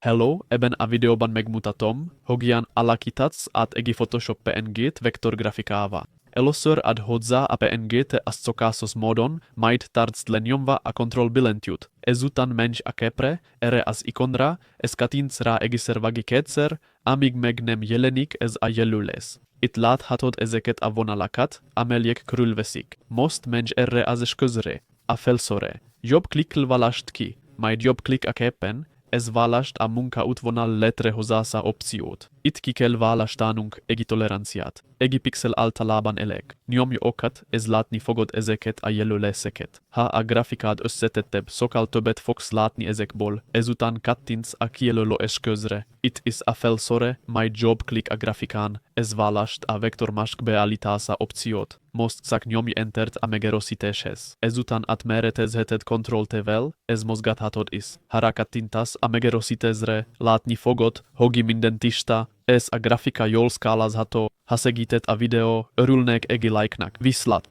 Hello, ebben a videóban megmutatom, hogyan alakítatsz át egy Photoshop PNG-t vektorgrafikává. Először add hozzá a PNG-t a szokásos módon, majd tartsd lenyomva a kontroll billentyűt. Ezután menj a képre, erre az ikonra, és kattints rá egyszer vagy kétszer, amíg meg nem jelenik ez a jelölés. Itt láthatod ezeket a vonalakat, amelyek körülveszik. Most menj erre az eszközre, a felszóra. Jobb klikkel válasd ki, majd jobb klik a képen, ez válasd a munkaútvonal létrehozása opciót. Itt ki kell választanunk egy toleranciát. Egy pixel általában elég. Nyomj okat, és látni fogod ezeket a jelöléseket. Ha a grafikád összetettebb, sokkal többet fogsz látni ezekből. Ezután kattints a kijelölő eszközre. Itt is a felszóra, majd jobb klik a grafikán, ez válasd a vektormask beállítása opciót. Most csak nyomj Entert a megerősítéshez. Ezután átméretezheted Ctrl-T-vel, ez mozgathatod is. Ha rákattintasz a megerősítésre, látni fogod, hogy minden tiszta, és a grafika jól skálázható. Ha segített a videó, örülnék egy like-nak. Viszlát!